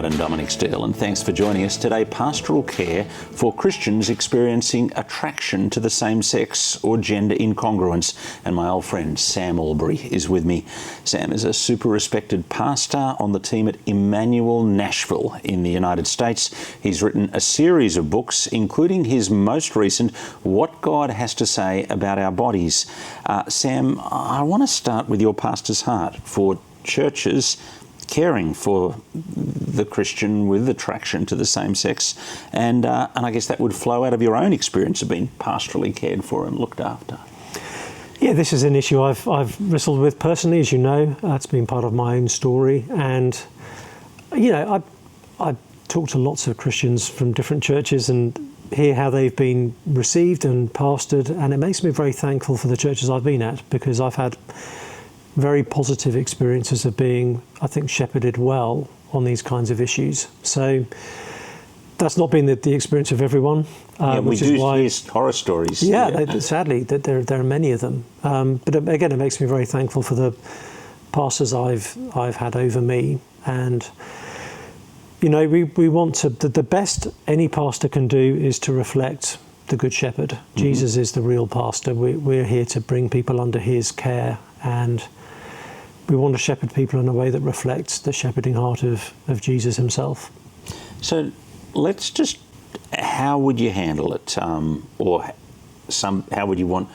and Dominic Steele, and thanks for joining us today. Pastoral care for Christians experiencing attraction to the same sex or gender incongruence. And my old friend Sam Albury is with me. Sam is a super respected pastor on the team at Emmanuel Nashville in the United States. He's written a series of books, including his most recent, What God Has to Say About Our Bodies. Sam, I want to start with your pastor's heart for churches caring for the Christian with attraction to the same sex, and I guess that would flow out of your own experience of being pastorally cared for and looked after. Yeah, this is an issue I've wrestled with personally, as you know. It's been part of my own story, and I talk to lots of Christians from different churches and hear how they've been received and pastored, and it makes me very thankful for the churches I've been at, because I've had very positive experiences of being, I think, shepherded well on these kinds of issues. So that's not been the experience of everyone. Which is why hear horror stories. Sadly, that there are many of them. But again, it makes me very thankful for the pastors I've had over me. And we want to. The best any pastor can do is to reflect the Good Shepherd. Mm-hmm. Jesus is the real pastor. We're here to bring people under his care, and we want to shepherd people in a way that reflects the shepherding heart of Jesus himself. So let's just, how would you handle it? How would you want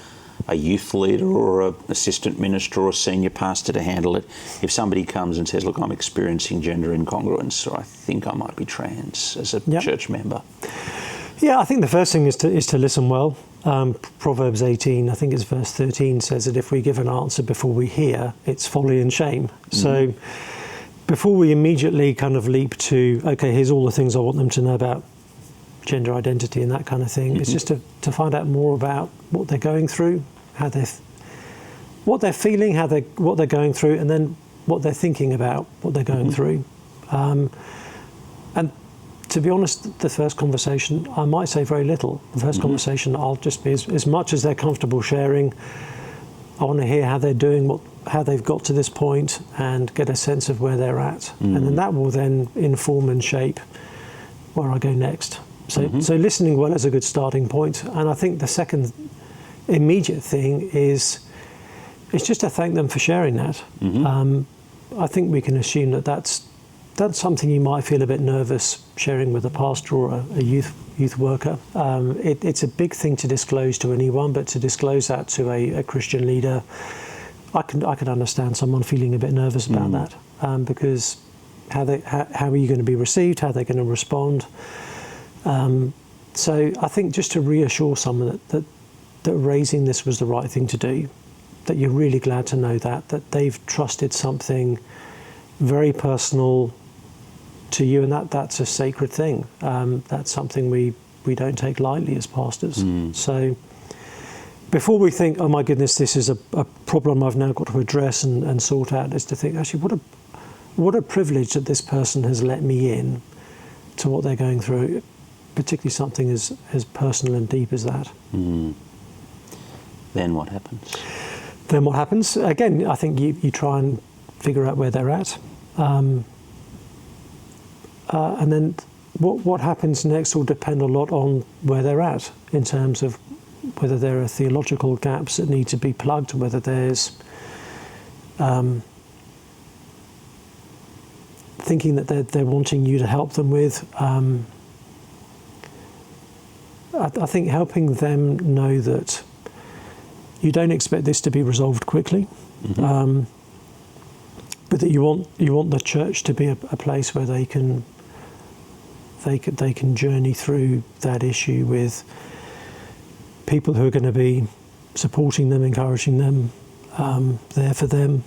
a youth leader or an assistant minister or senior pastor to handle it if somebody comes and says, look, I'm experiencing gender incongruence, or I think I might be trans as a church member? Yeah, I think the first thing is to listen well. Proverbs 18, I think it's verse 13, says that if we give an answer before we hear, it's folly and shame. Mm-hmm. So before we immediately kind of leap to, okay, here's all the things I want them to know about gender identity and that kind of thing, it's just to find out more about what they're going through, what they're feeling, what they're going through, and then what they're thinking about what they're going through. And to be honest, the first conversation, I might say very little. The first conversation, I'll just be as much as they're comfortable sharing. I want to hear how they're doing, how they've got to this point, and get a sense of where they're at. And then that will then inform and shape where I go next. So listening well is a good starting point. And I think the second immediate thing is just to thank them for sharing that. I think we can assume that's something you might feel a bit nervous sharing with a pastor or a youth worker. It's a big thing to disclose to anyone, but to disclose that to a Christian leader, I can understand someone feeling a bit nervous about that, because how are you going to be received? How are they going to respond? So I think just to reassure someone that raising this was the right thing to do, that you're really glad to know that they've trusted something very personal to you, and that's a sacred thing. That's something we don't take lightly as pastors. So before we think, oh my goodness, this is a problem I've now got to address and sort out, is to think, actually, what a privilege that this person has let me in to what they're going through, particularly something as personal and deep as that. Then what happens? Then what happens? Again, I think you try and figure out where they're at. And then what happens next will depend a lot on where they're at, in terms of whether there are theological gaps that need to be plugged, whether there's thinking that they're wanting you to help them with. I think helping them know that you don't expect this to be resolved quickly, but that you want the church to be a place where they can journey through that issue with people who are going to be supporting them, encouraging them, there for them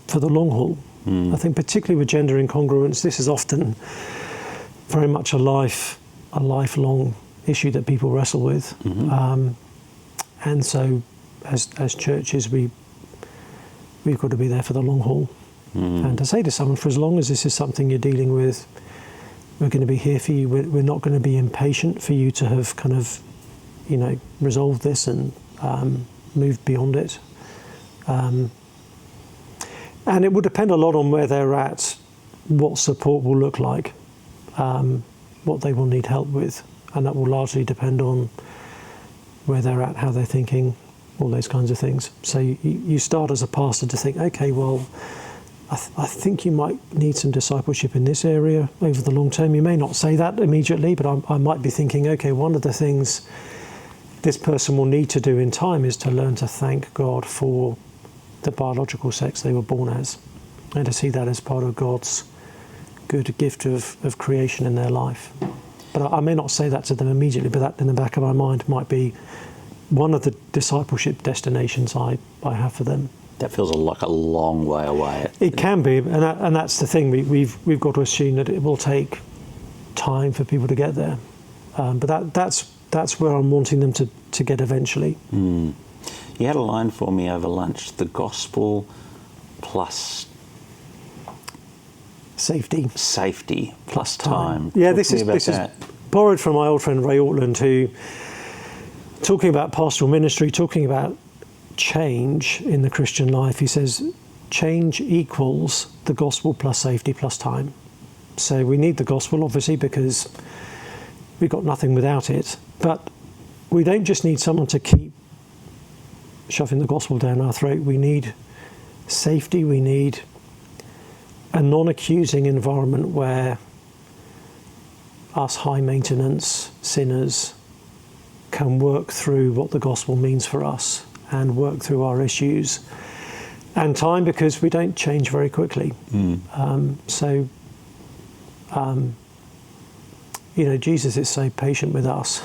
for the long haul. I think particularly with gender incongruence, this is often very much a lifelong issue that people wrestle with, and so as churches we've got to be there for the long haul, and to say to someone, for as long as this is something you're dealing with, we're going to be here for you. We're not going to be impatient for you to have kind of resolved this and moved beyond it. And it would depend a lot on where they're at what support will look like, what they will need help with, and that will largely depend on where they're at, how they're thinking, all those kinds of things. So you start as a pastor to think, okay, well, I think you might need some discipleship in this area over the long term. You may not say that immediately, but I might be thinking, okay, one of the things this person will need to do in time is to learn to thank God for the biological sex they were born as, and to see that as part of God's good gift of creation in their life. But I may not say that to them immediately, but that in the back of my mind might be one of the discipleship destinations I have for them. That feels like a long way away. It can be, and that's the thing. We've got to assume that it will take time for people to get there. But that's where I'm wanting them to get eventually. You had a line for me over lunch: the gospel plus safety plus time. Yeah, Talk this to me about is that. borrowed from my old friend Ray Ortland, who, talking about pastoral ministry, talking about change in the Christian life, he says change equals the gospel plus safety plus time. So we need the gospel, obviously, because we've got nothing without it. But we don't just need someone to keep shoving the gospel down our throat. We need safety. We need a non-accusing environment where us high-maintenance sinners can work through what the gospel means for us and work through our issues. And time, because we don't change very quickly. Jesus is so patient with us.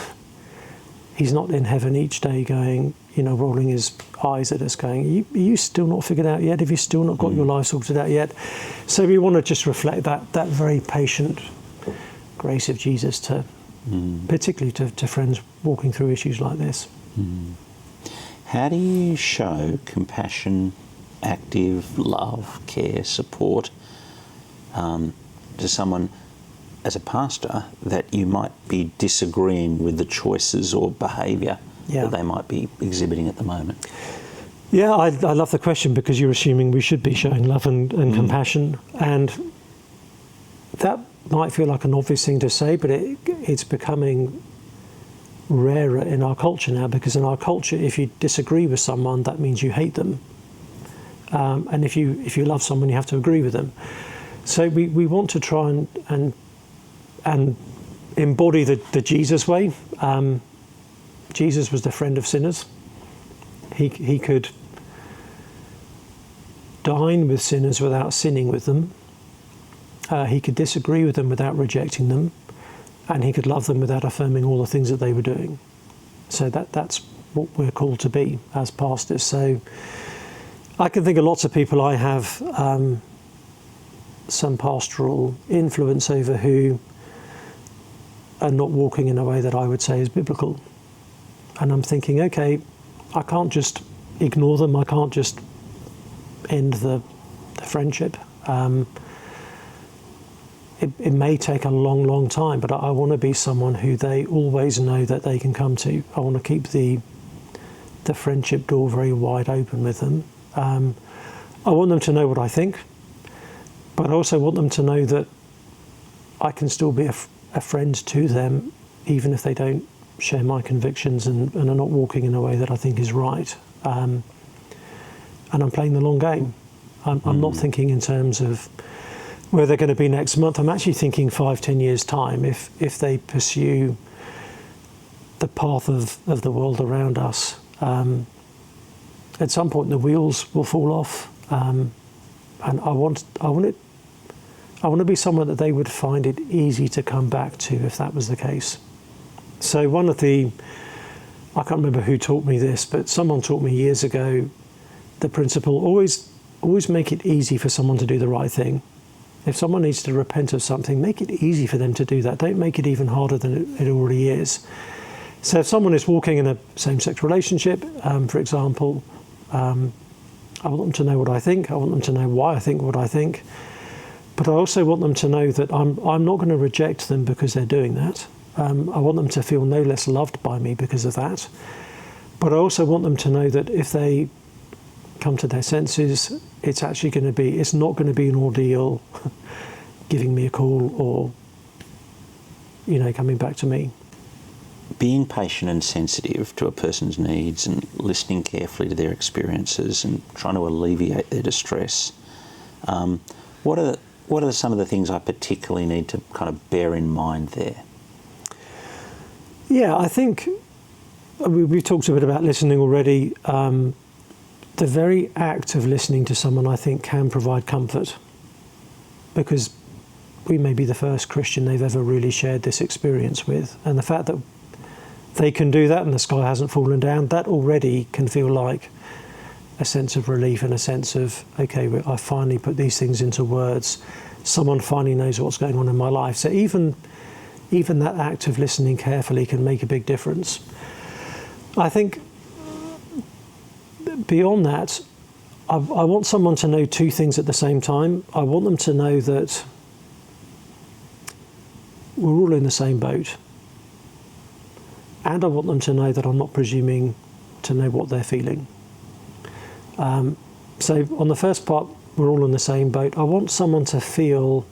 He's not in heaven each day going, rolling his eyes at us going, are you still not figured out yet? Have you still not got your life sorted out yet? So we want to just reflect that very patient grace of Jesus particularly to friends walking through issues like this. How do you show compassion, active love, care, support to someone as a pastor that you might be disagreeing with the choices or behaviour that they might be exhibiting at the moment? Yeah, I love the question, because you're assuming we should be showing love and compassion, and that might feel like an obvious thing to say, but it's becoming rarer in our culture now, because in our culture, if you disagree with someone, that means you hate them, and if you love someone, you have to agree with them. So we want to try and embody the Jesus way. Jesus was the friend of sinners. He could dine with sinners without sinning with them. He could disagree with them without rejecting them, and he could love them without affirming all the things that they were doing. So that's what we're called to be as pastors. So I can think of lots of people I have some pastoral influence over who are not walking in a way that I would say is biblical. And I'm thinking, okay, I can't just ignore them. I can't just end the friendship. It may take a long, long time, but I want to be someone who they always know that they can come to. I want to keep the friendship door very wide open with them. I want them to know what I think, but I also want them to know that I can still be a friend to them, even if they don't share my convictions and are not walking in a way that I think is right. And I'm playing the long game. I'm not thinking in terms of where they're going to be next month. I'm actually thinking 5-10 years' time, if they pursue the path of the world around us, at some point the wheels will fall off. And I want to be someone that they would find it easy to come back to if that was the case. So I can't remember who taught me this, but someone taught me years ago the principle: always make it easy for someone to do the right thing. If someone needs to repent of something, make it easy for them to do that. Don't make it even harder than it already is. So if someone is walking in a same-sex relationship, for example, I want them to know what I think. I want them to know why I think what I think. But I also want them to know that I'm not going to reject them because they're doing that. I want them to feel no less loved by me because of that. But I also want them to know that if they come to their senses, it's not going to be an ordeal giving me a call or, coming back to me. Being patient and sensitive to a person's needs and listening carefully to their experiences and trying to alleviate their distress. What are some of the things I particularly need to kind of bear in mind there? Yeah, I think we've talked a bit about listening already. The very act of listening to someone, I think, can provide comfort, because we may be the first Christian they've ever really shared this experience with. And the fact that they can do that and the sky hasn't fallen down, that already can feel like a sense of relief and a sense of, okay, I finally put these things into words. Someone finally knows what's going on in my life. So even that act of listening carefully can make a big difference. I think beyond that, I want someone to know two things at the same time. I want them to know that we're all in the same boat. And I want them to know that I'm not presuming to know what they're feeling. So on the first part, we're all in the same boat. I want someone to feel,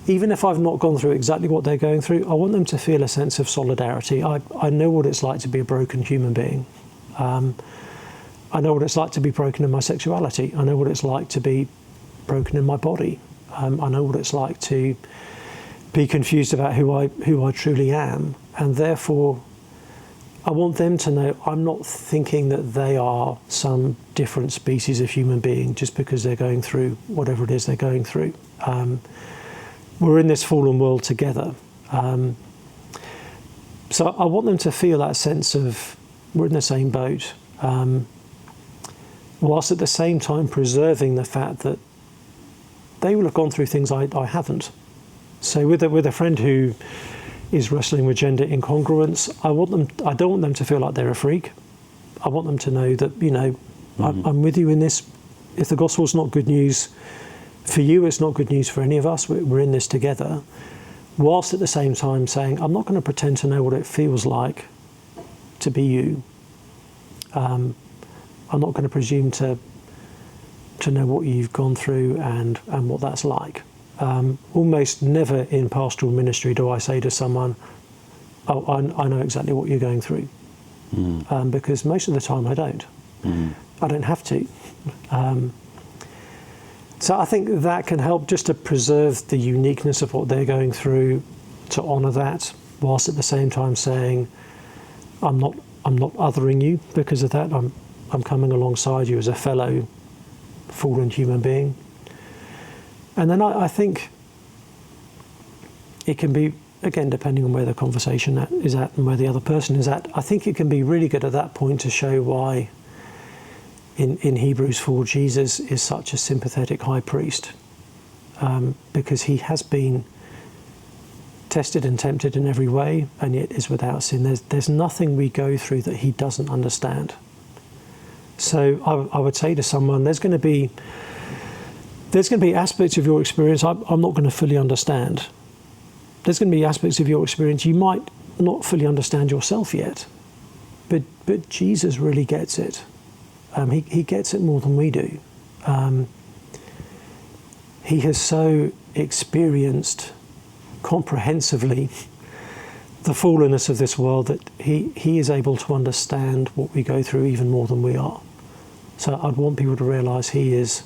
even if I've not gone through exactly what they're going through, I want them to feel a sense of solidarity. I know what it's like to be a broken human being. I know what it's like to be broken in my sexuality. I know what it's like to be broken in my body. I know what it's like to be confused about who I truly am. And therefore, I want them to know I'm not thinking that they are some different species of human being just because they're going through whatever it is they're going through. We're in this fallen world together. So I want them to feel that sense of we're in the same boat, whilst at the same time preserving the fact that they will have gone through things I haven't. So with a friend who is wrestling with gender incongruence, I don't want them to feel like they're a freak. I want them to know that, I'm with you in this. If the gospel's not good news for you, it's not good news for any of us. We're in this together. Whilst at the same time saying, I'm not going to pretend to know what it feels like to be you. I'm not going to presume to know what you've gone through and what that's like. Almost never in pastoral ministry do I say to someone, oh, I know exactly what you're going through. Because most of the time I don't. I don't have to. So I think that can help just to preserve the uniqueness of what they're going through, to honour that, whilst at the same time saying, I'm not othering you because of that. I'm coming alongside you as a fellow fallen human being. And then I think it can be, again, depending on where the conversation is at and where the other person is at, I think it can be really good at that point to show why in Hebrews 4, Jesus is such a sympathetic high priest, because he has been tested and tempted in every way and yet is without sin. There's nothing we go through that he doesn't understand. So I would say to someone, there's going to be aspects of your experience I'm not going to fully understand. There's going to be aspects of your experience you might not fully understand yourself yet, but Jesus really gets it. He gets it more than we do. He has so experienced comprehensively the fallenness of this world that he is able to understand what we go through even more than we are. So I'd want people to realise he's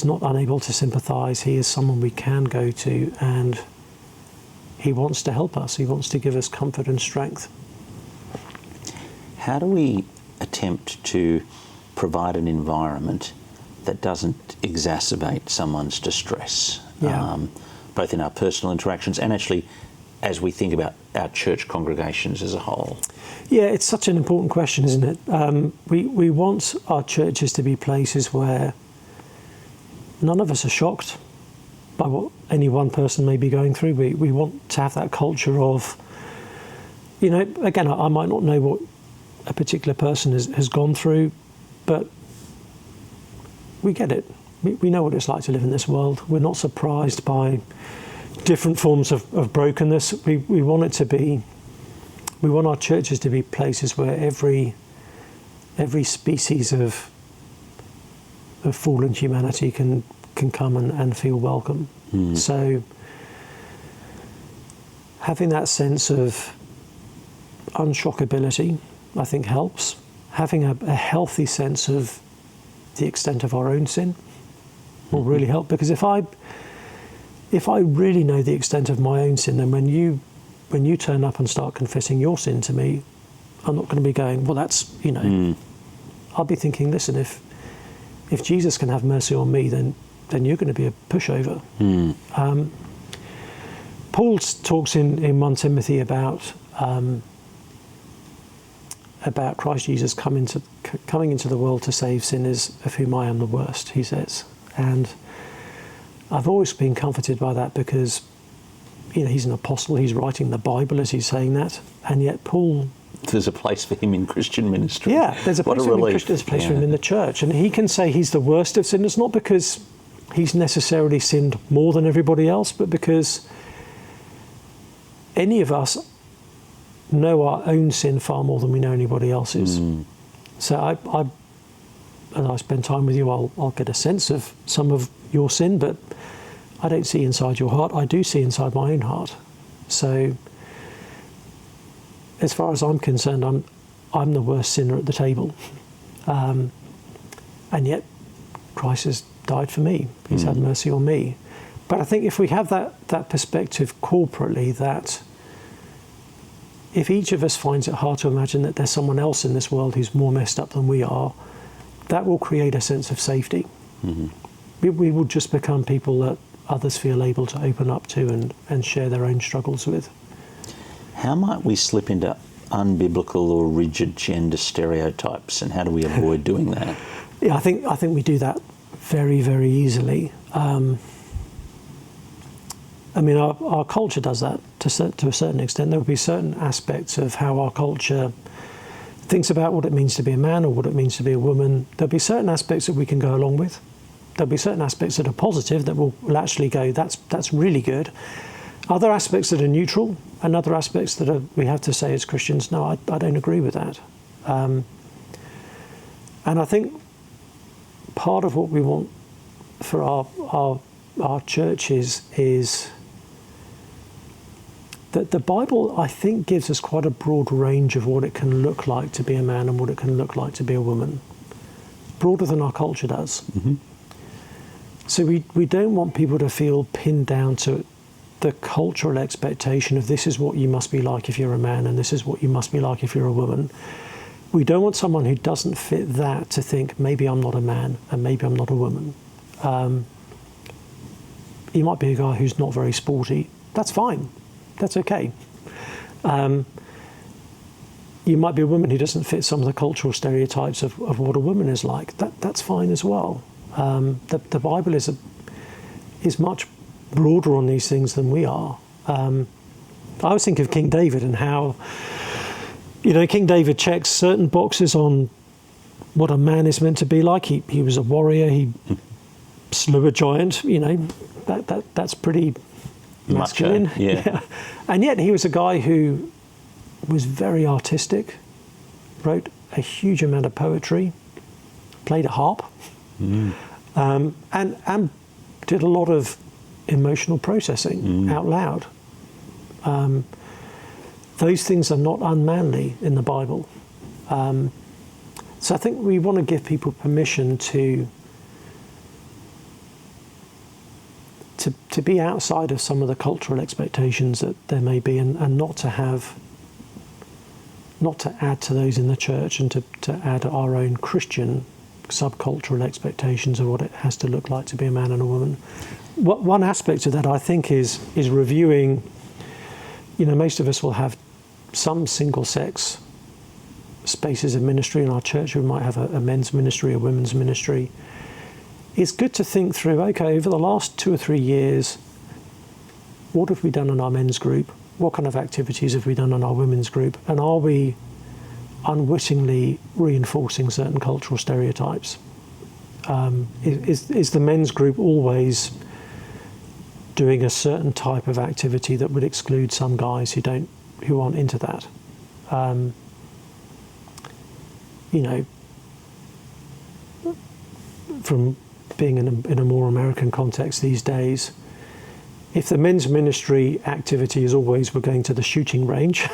not unable to sympathise. He is someone we can go to, and he wants to help us. He wants to give us comfort and strength. How do we attempt to provide an environment that doesn't exacerbate someone's distress, both in our personal interactions and actually as we think about our church congregations as a whole? Yeah, it's such an important question, isn't it? We want our churches to be places where none of us are shocked by what any one person may be going through. We want to have that culture of, again, I might not know what a particular person has gone through, but we get it. We know what it's like to live in this world. We're not surprised by different forms of brokenness. We want our churches to be places where every species of fallen humanity can can come and feel welcome. So having that sense of unshockability, I think, helps. Having a healthy sense of the extent of our own sin will really help, because if I really know the extent of my own sin, then when you turn up and start confessing your sin to me, I'm not going to be going, well, that's, I'll be thinking, listen, if Jesus can have mercy on me, then you're going to be a pushover. Paul talks in 1 Timothy about Christ Jesus coming into the world to save sinners, of whom I am the worst, he says. And I've always been comforted by that, because he's an apostle, he's writing the Bible as he's saying that, and yet Paul... There's a place for him in Christian ministry. Yeah, there's a place for him in the church, and he can say he's the worst of sinners, not because he's necessarily sinned more than everybody else, but because any of us know our own sin far more than we know anybody else's. So as I spend time with you, I'll get a sense of some of your sin, but I don't see inside your heart. I do see inside my own heart. So as far as I'm concerned, I'm the worst sinner at the table. And yet Christ has died for me. He's had mercy on me. But I think if we have that perspective corporately, that if each of us finds it hard to imagine that there's someone else in this world who's more messed up than we are, that will create a sense of safety. We will just become people that others feel able to open up to and share their own struggles with. How might we slip into unbiblical or rigid gender stereotypes, and how do we avoid doing that? Yeah, I think we do that very, very easily. I mean, our culture does that to a certain extent. There will be certain aspects of how our culture thinks about what it means to be a man or what it means to be a woman. There'll be certain aspects that we can go along with. There'll be certain aspects that are positive that will actually go, that's really good. Other aspects that are neutral, and other aspects that we have to say as Christians, no, I don't agree with that. And I think part of what we want for our churches is that the Bible, I think, gives us quite a broad range of what it can look like to be a man and what it can look like to be a woman. Broader than our culture does. So we don't want people to feel pinned down to the cultural expectation of this is what you must be like if you're a man and this is what you must be like if you're a woman. We don't want someone who doesn't fit that to think maybe I'm not a man and maybe I'm not a woman. You might be a guy who's not very sporty. That's fine. That's okay. You might be a woman who doesn't fit some of the cultural stereotypes of what a woman is like. That's fine as well. The Bible is much broader on these things than we are. I always think of King David and how, King David checks certain boxes on what a man is meant to be like. He was a warrior. He slew a giant. That's pretty masculine. Macho, yeah. And yet he was a guy who was very artistic, wrote a huge amount of poetry, played a harp, and did a lot of emotional processing out loud. Those things are not unmanly in the Bible. So I think we want to give people permission to be outside of some of the cultural expectations that there may be, and not to add to those in the church, and to add our own Christian subcultural expectations of what it has to look like to be a man and a woman. One aspect of that, I think, is reviewing. Most of us will have some single-sex spaces of ministry in our church. We might have a men's ministry, a women's ministry. It's good to think through, okay, over the last 2 or 3 years, what have we done in our men's group? What kind of activities have we done in our women's group? And are we unwittingly reinforcing certain cultural stereotypes? Is the men's group always doing a certain type of activity that would exclude some guys who aren't into that? From being in a more American context these days, if the men's ministry activity is always we're going to the shooting range.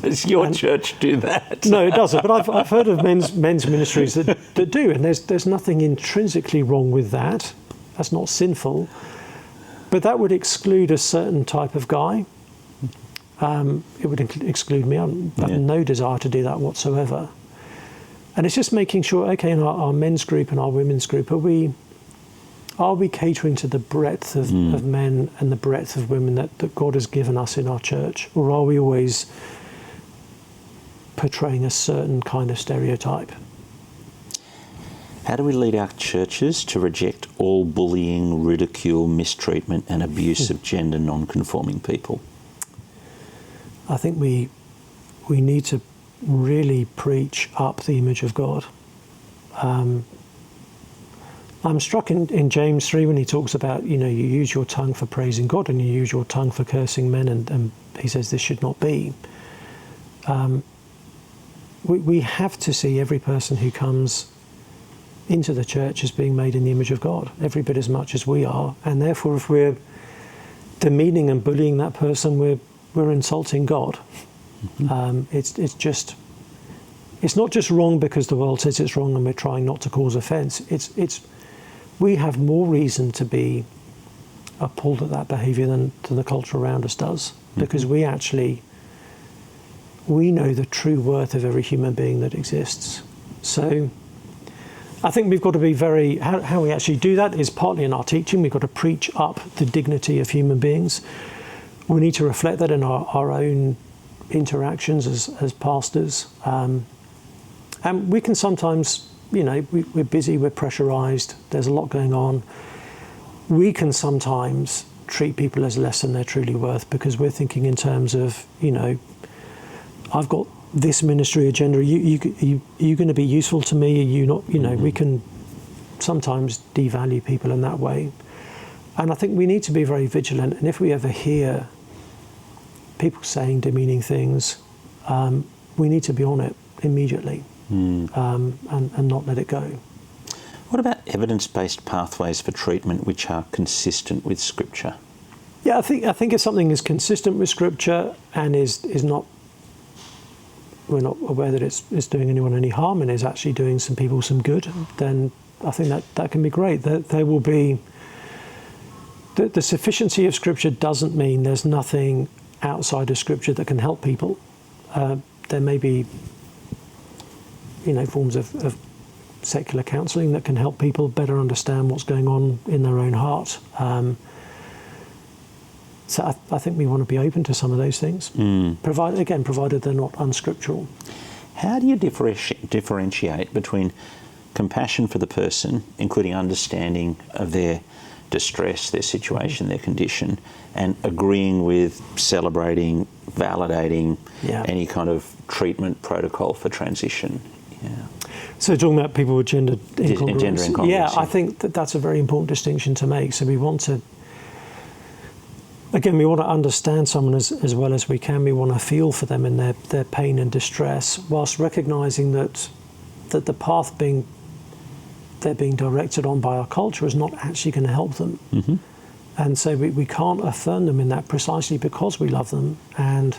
Does your church do that? No, it doesn't. But I've heard of men's ministries that do, and there's nothing intrinsically wrong with that. That's not sinful. But that would exclude a certain type of guy. It would exclude me. I have no desire to do that whatsoever. And it's just making sure, okay, in our men's group and our women's group, are we catering to the breadth of men and the breadth of women that God has given us in our church? Or are we always portraying a certain kind of stereotype? How do we lead our churches to reject all bullying, ridicule, mistreatment and abuse of gender non-conforming people? I think we need to really preach up the image of God. I'm struck in James 3 when he talks about, you use your tongue for praising God and you use your tongue for cursing men, and he says this should not be. We have to see every person who comes into the church as being made in the image of God, every bit as much as we are, and therefore if we're demeaning and bullying that person, we're insulting God. It's not just wrong because the world says it's wrong and we're trying not to cause offence. We have more reason to be appalled at that behaviour than the culture around us does, because we know the true worth of every human being that exists. So I think we've got to be how we actually do that is partly in our teaching. We've got to preach up the dignity of human beings. We need to reflect that in our own interactions as pastors. And we can sometimes, we're busy, we're pressurised, there's a lot going on. We can sometimes treat people as less than they're truly worth because we're thinking in terms of, I've got this ministry agenda. Are you going to be useful to me? Are you not? We can sometimes devalue people in that way. And I think we need to be very vigilant. And if we ever hear people saying demeaning things, we need to be on it immediately and not let it go. What about evidence-based pathways for treatment which are consistent with Scripture? Yeah, I think if something is consistent with Scripture and is not, we're not aware that it's doing anyone any harm and is actually doing some people some good, then I think that can be great. There will be the sufficiency of Scripture doesn't mean there's nothing outside of Scripture that can help people. There may be, forms of secular counselling that can help people better understand what's going on in their own heart. So I think we want to be open to some of those things, provided they're not unscriptural. How do you differentiate between compassion for the person, including understanding of their distress, their situation, their condition, and agreeing with, celebrating, validating any kind of treatment protocol for transition? Yeah. So talking about people with gender incongruence. Gender incongruence. Yeah, I think that's a very important distinction to make. So we want to understand someone as well as we can. We want to feel for them in their pain and distress, whilst recognising that the path they're being directed on by our culture is not actually going to help them. Mm-hmm. And so we can't affirm them in that precisely because we love them and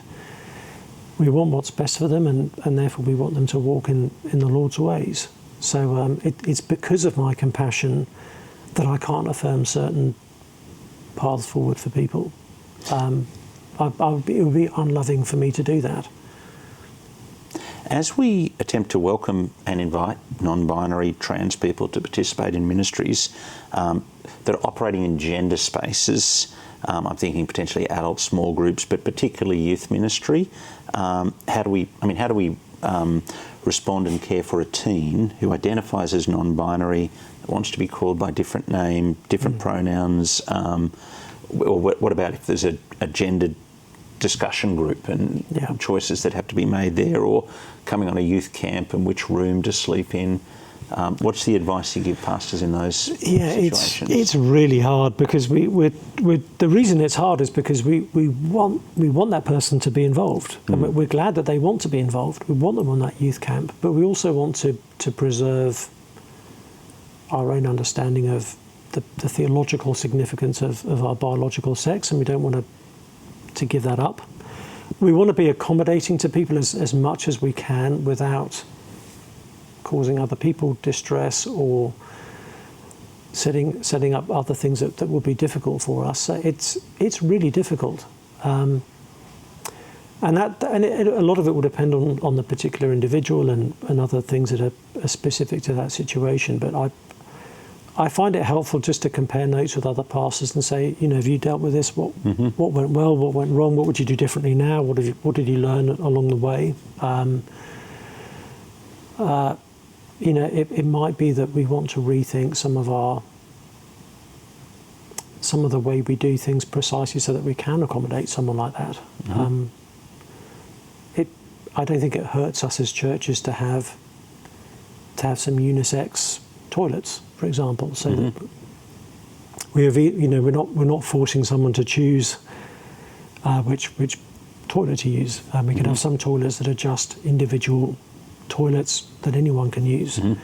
we want what's best for them, and therefore we want them to walk in the Lord's ways. So it's because of my compassion that I can't affirm certain paths forward for people. It would be unloving for me to do that. As we attempt to welcome and invite non-binary trans people to participate in ministries that are operating in gender spaces, I'm thinking potentially adult small groups, but particularly youth ministry, how do we respond and care for a teen who identifies as non-binary, wants to be called by a different name, different pronouns, or what about if there's a gendered discussion group and choices that have to be made there, or coming on a youth camp and which room to sleep in? What's the advice you give pastors in those situations? It's really hard because the reason it's hard is because we want that person to be involved, and we're glad that they want to be involved. We want them on that youth camp, but we also want to preserve our own understanding of the theological significance of our biological sex, and we don't want to give that up. We want to be accommodating to people as much as we can without causing other people distress or setting up other things that will be difficult for us. So it's really difficult. And a lot of it will depend on the particular individual and other things that are specific to that situation. But I find it helpful just to compare notes with other pastors and say, have you dealt with this? What went well? What went wrong? What would you do differently now? What did you learn along the way? It might be that we want to rethink some of the way we do things precisely so that we can accommodate someone like that. Mm-hmm. I don't think it hurts us as churches to have some unisex toilets, for example, so that we're not forcing someone to choose which toilet to use. We could have some toilets that are just individual toilets that anyone can use. Mm-hmm.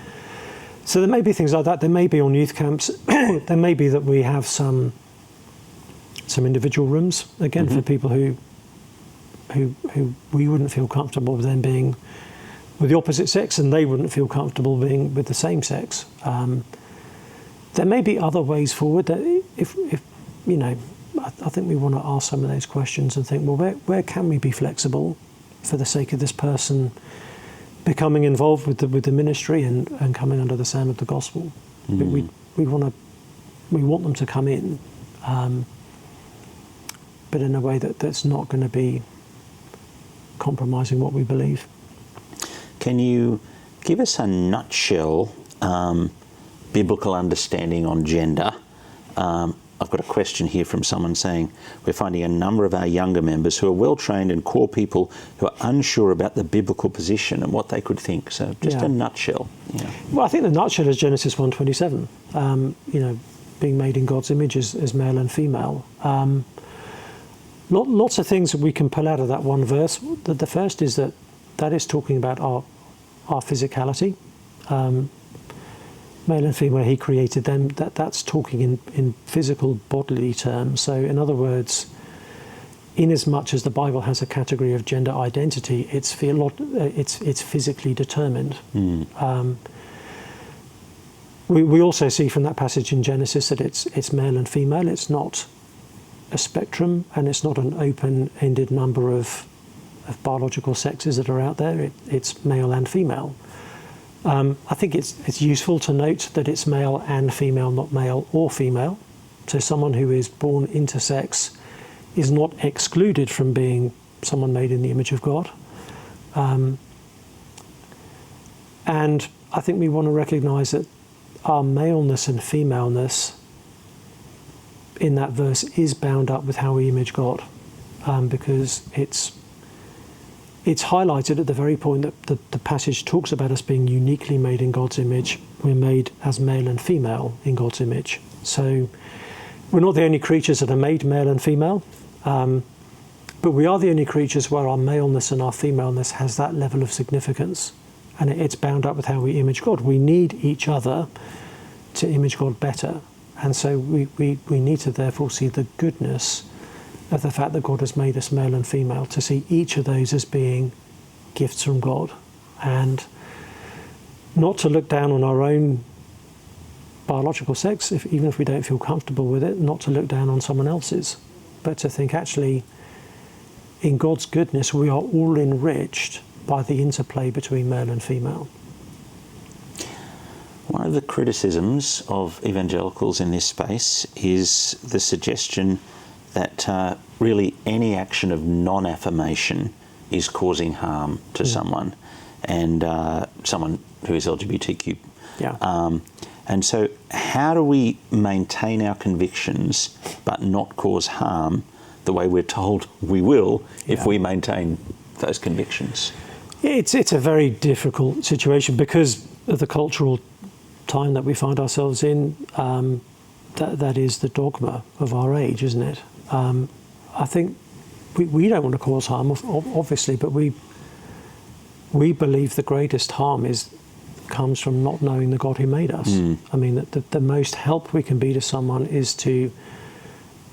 So there may be things like that. There may be on youth camps. There may be that we have some individual rooms again for people who we wouldn't feel comfortable with them being with the opposite sex, and they wouldn't feel comfortable being with the same sex. There may be other ways forward that if I think we want to ask some of those questions and think, well, where can we be flexible for the sake of this person becoming involved with the ministry and coming under the sound of the gospel? We want them to come in, but in a way that's not going to be compromising what we believe. Can you give us a nutshell biblical understanding on gender? I've got a question here from someone saying, we're finding a number of our younger members who are well-trained and core people who are unsure about the biblical position and what they could think. So just a nutshell. Yeah. Well, I think the nutshell is Genesis 1:27, being made in God's image as male and female. Lots of things that we can pull out of that one verse. The first is that is talking about our physicality. Male and female, he created them. That's talking in physical bodily terms. So in other words, in as much as the Bible has a category of gender identity, it's physically determined. We also see from that passage in Genesis that it's male and female. It's not a spectrum, and it's not an open-ended number of biological sexes that are out there. It's male and female. I think it's useful to note that it's male and female, not male or female. So someone who is born intersex is not excluded from being someone made in the image of God. And I think we want to recognise that our maleness and femaleness in that verse is bound up with how we image God, because it's highlighted at the very point that the passage talks about us being uniquely made in God's image. We're made as male and female in God's image. So we're not the only creatures that are made male and female, but we are the only creatures where our maleness and our femaleness has that level of significance, and it's bound up with how we image God. We need each other to image God better, and so we need to therefore see the goodness of the fact that God has made us male and female, to see each of those as being gifts from God, and not to look down on our own biological sex, even if we don't feel comfortable with it, not to look down on someone else's, but to think actually in God's goodness we are all enriched by the interplay between male and female. One of the criticisms of evangelicals in this space is the suggestion that really any action of non-affirmation is causing harm to someone, and someone who is LGBTQ. Yeah. And so how do we maintain our convictions but not cause harm the way we're told we will if we maintain those convictions? It's a very difficult situation because of the cultural time that we find ourselves in. That is the dogma of our age, isn't it? I think we don't want to cause harm, obviously, but we believe the greatest harm is comes from not knowing the God who made us. I mean, the most help we can be to someone is to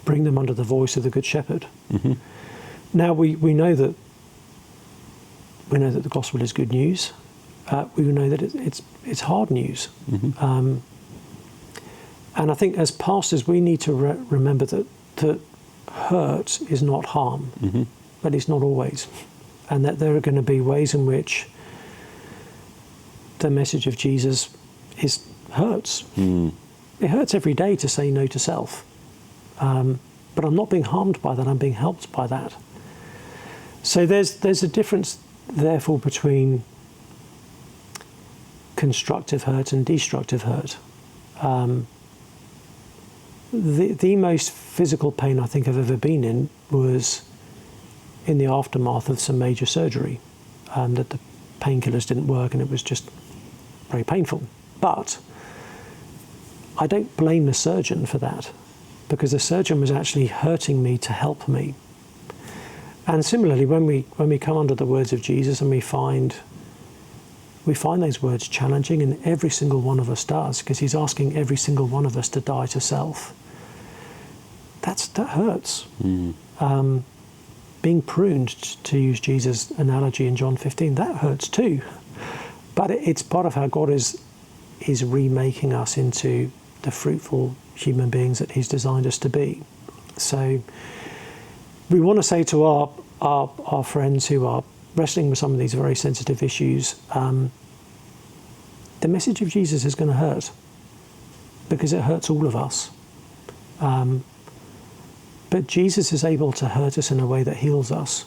bring them under the voice of the Good Shepherd. Now we know that the gospel is good news. We know that it's hard news. And I think as pastors we need to remember that hurt is not harm, but it's not always. And that there are going to be ways in which the message of Jesus hurts. It hurts every day to say no to self. But I'm not being harmed by that, I'm being helped by that. So there's a difference, therefore, between constructive hurt and destructive hurt. The most physical pain I think I've ever been in was in the aftermath of some major surgery, that the painkillers didn't work and it was just very painful. But I don't blame the surgeon for that, because the surgeon was actually hurting me to help me. And similarly, when we come under the words of Jesus and we find those words challenging, and every single one of us does, because he's asking every single one of us to die to self, that hurts. Being pruned, to use Jesus' analogy in John 15, that hurts too. But it's part of how God is remaking us into the fruitful human beings that he's designed us to be. So we want to say to our friends who are wrestling with some of these very sensitive issues, the message of Jesus is going to hurt, because it hurts all of us. But Jesus is able to hurt us in a way that heals us,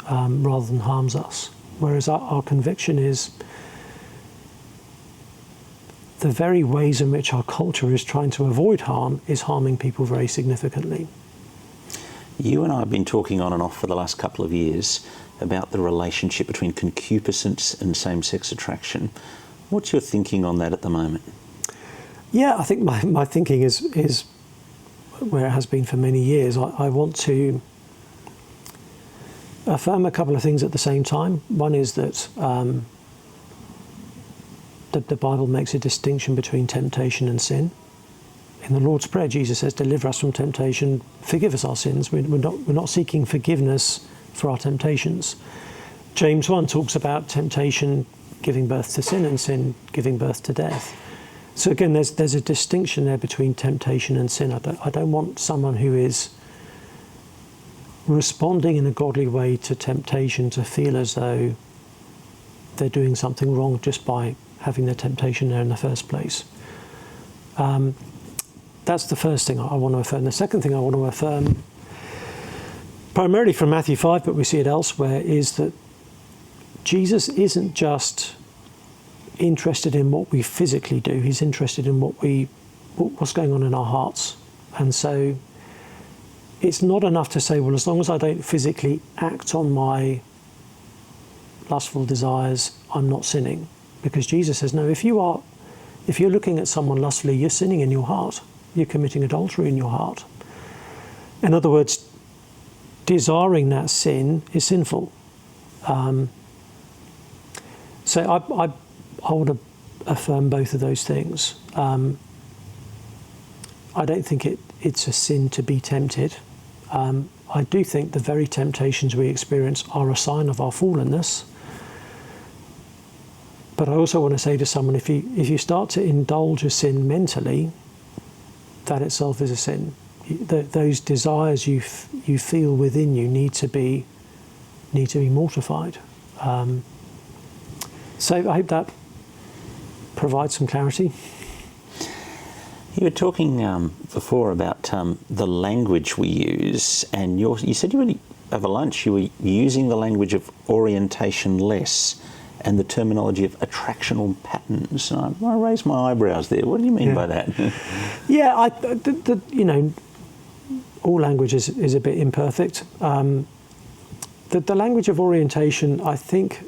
rather than harms us. Whereas our conviction is the very ways in which our culture is trying to avoid harm is harming people very significantly. You and I have been talking on and off for the last couple of years about the relationship between concupiscence and same-sex attraction. What's your thinking on that at the moment? Yeah, I think my thinking is where it has been for many years. I want to affirm a couple of things at the same time. One is that the Bible makes a distinction between temptation and sin. In the Lord's Prayer, Jesus says, "Deliver us from temptation, forgive us our sins." We're not seeking forgiveness for our temptations. James 1 talks about temptation giving birth to sin, and sin giving birth to death. So again, there's a distinction there between temptation and sin. I don't want someone who is responding in a godly way to temptation to feel as though they're doing something wrong just by having the temptation there in the first place. That's the first thing I want to affirm. The second thing I want to affirm, primarily from Matthew 5, but we see it elsewhere, is that Jesus isn't just interested in what we physically do. He's interested in what's going on in our hearts. And so it's not enough to say, well, as long as I don't physically act on my lustful desires, I'm not sinning. Because Jesus says, no, if you're looking at someone lustfully, you're sinning in your heart. You're committing adultery in your heart. In other words, desiring that sin is sinful. So I want to affirm both of those things. I don't think it's a sin to be tempted. I do think the very temptations we experience are a sign of our fallenness. But I also want to say to someone, if you start to indulge a sin mentally, that itself is a sin. Those desires you feel within you need to be mortified. So I hope that provides some clarity. You were talking before about the language we use, and you said over lunch you were using the language of orientation less and the terminology of attractional patterns. And I raised my eyebrows there. What do you mean by that? Yeah, all language is a bit imperfect. The language of orientation, I think,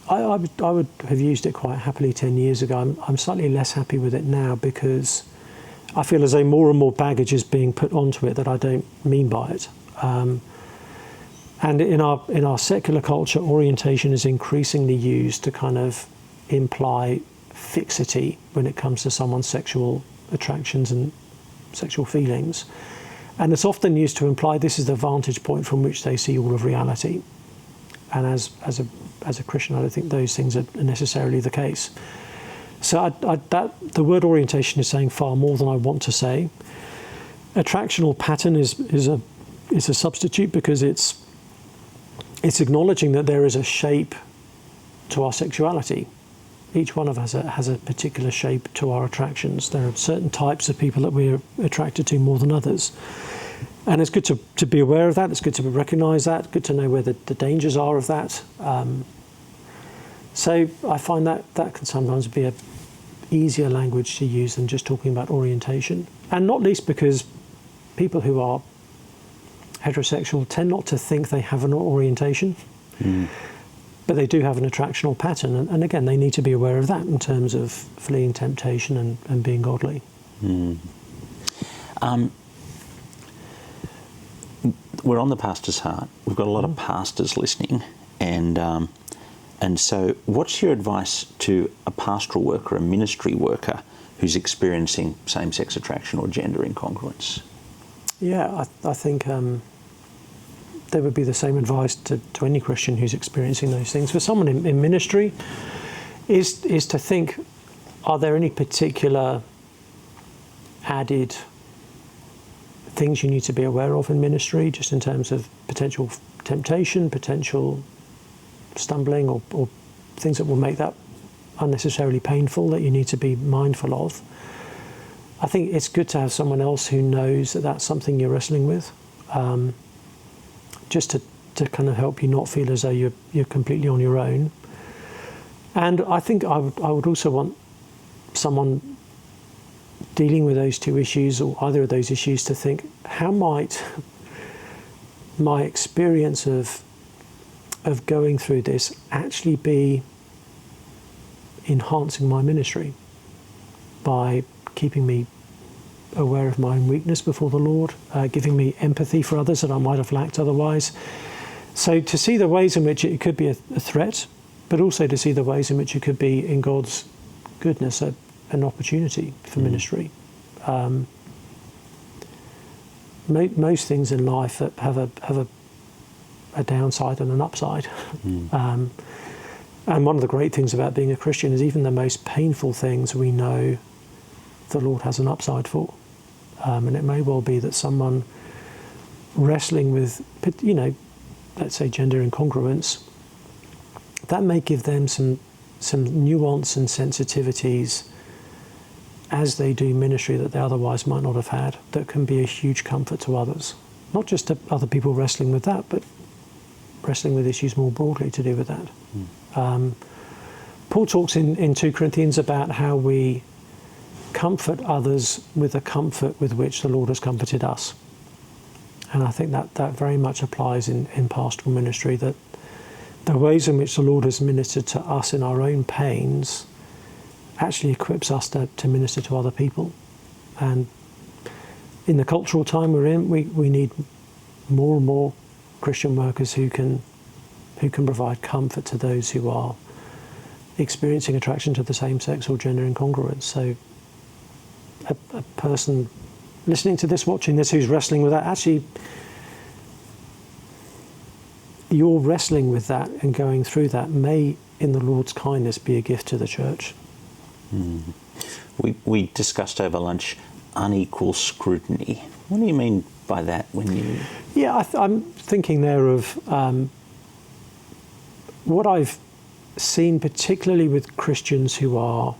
I would have used it quite happily 10 years ago. I'm slightly less happy with it now because I feel as though more and more baggage is being put onto it that I don't mean by it. And in our secular culture, orientation is increasingly used to kind of imply fixity when it comes to someone's sexual attractions and sexual feelings. And it's often used to imply this is the vantage point from which they see all of reality. And as a Christian, I don't think those things are necessarily the case. So the word orientation is saying far more than I want to say. Attractional pattern is a substitute because it's acknowledging that there is a shape to our sexuality. Each one of us has a particular shape to our attractions. There are certain types of people that we're attracted to more than others. And it's good to be aware of that. It's good to recognise that. Good to know where the dangers are of that. So I find that can sometimes be a easier language to use than just talking about orientation. And not least because people who are heterosexual tend not to think they have an orientation. But they do have an attractional pattern, and again, they need to be aware of that in terms of fleeing temptation and being godly. We're on the Pastor's Heart. We've got a lot of pastors listening, and so what's your advice to a pastoral worker, a ministry worker, who's experiencing same-sex attraction or gender incongruence? Yeah, I think there would be the same advice to any Christian who's experiencing those things. For someone in ministry, is to think, are there any particular added things you need to be aware of in ministry, just in terms of potential temptation, potential stumbling, or things that will make that unnecessarily painful that you need to be mindful of? I think it's good to have someone else who knows that that's something you're wrestling with. Just to kind of help you not feel as though you're completely on your own. And I think I would also want someone dealing with those two issues, or either of those issues, to think, how might my experience of going through this actually be enhancing my ministry by keeping me aware of my own weakness before the Lord, giving me empathy for others that I might have lacked otherwise. So to see the ways in which it could be a threat, but also to see the ways in which it could be, in God's goodness, an opportunity for ministry. Most things in life have a downside and an upside. And one of the great things about being a Christian is even the most painful things we know the Lord has an upside for. And it may well be that someone wrestling with, let's say gender incongruence, that may give them some nuance and sensitivities as they do ministry that they otherwise might not have had, that can be a huge comfort to others. Not just to other people wrestling with that, but wrestling with issues more broadly to do with that. Paul talks in 2 Corinthians about how we comfort others with the comfort with which the Lord has comforted us. And I think that very much applies in pastoral ministry, that the ways in which the Lord has ministered to us in our own pains actually equips us to minister to other people. And in the cultural time we're in, we need more and more Christian workers who can provide comfort to those who are experiencing attraction to the same sex or gender incongruence. So a person listening to this, watching this, who's wrestling with that, actually, you're wrestling with that and going through that may, in the Lord's kindness, be a gift to the church. We discussed over lunch unequal scrutiny. What do you mean by that when you... Yeah, I'm thinking there of what I've seen, particularly with Christians who are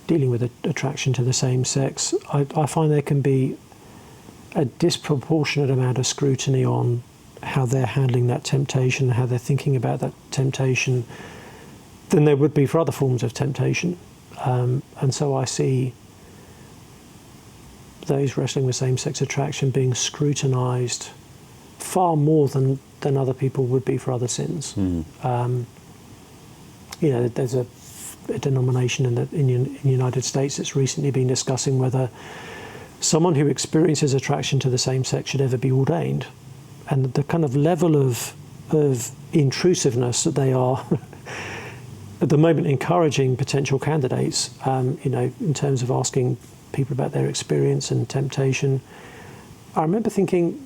dealing with attraction to the same sex. I find there can be a disproportionate amount of scrutiny on how they're handling that temptation, how they're thinking about that temptation, than there would be for other forms of temptation. And so I see those wrestling with same-sex attraction being scrutinised far more than other people would be for other sins. There's a denomination in the United States that's recently been discussing whether someone who experiences attraction to the same sex should ever be ordained, and the kind of level of intrusiveness that they are at the moment encouraging potential candidates, in terms of asking people about their experience and temptation. I remember thinking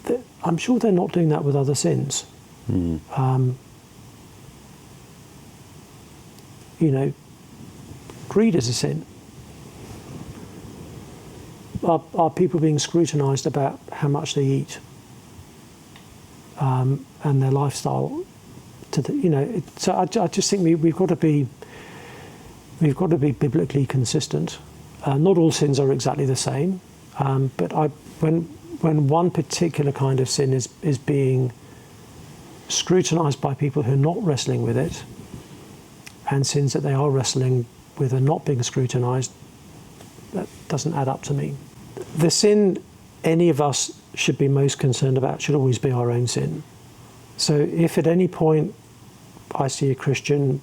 that I'm sure they're not doing that with other sins. Greed is a sin. Are people being scrutinised about how much they eat and their lifestyle? So I just think we've got to be biblically consistent. Not all sins are exactly the same, but when one particular kind of sin is being scrutinised by people who are not wrestling with it, and sins that they are wrestling with are not being scrutinised, that doesn't add up to me. The sin any of us should be most concerned about should always be our own sin. So if at any point I see a Christian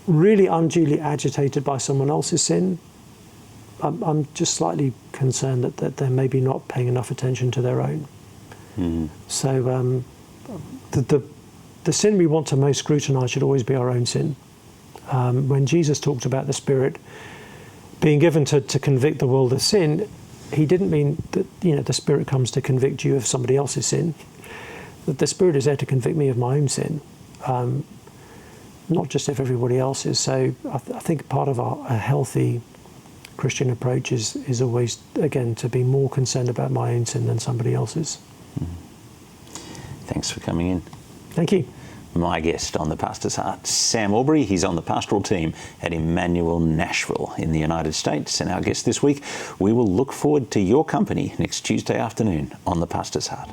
really unduly agitated by someone else's sin, I'm just slightly concerned that they're maybe not paying enough attention to their own. So the sin we want to most scrutinise should always be our own sin. When Jesus talked about the Spirit being given to convict the world of sin, he didn't mean that the Spirit comes to convict you of somebody else's sin. That the Spirit is there to convict me of my own sin, not just of everybody else's. So I think part of a healthy Christian approach is always, again, to be more concerned about my own sin than somebody else's. Thanks for coming in. Thank you. My guest on The Pastor's Heart, Sam Albury. He's on the pastoral team at Emmanuel, Nashville in the United States. And our guest this week, we will look forward to your company next Tuesday afternoon on The Pastor's Heart.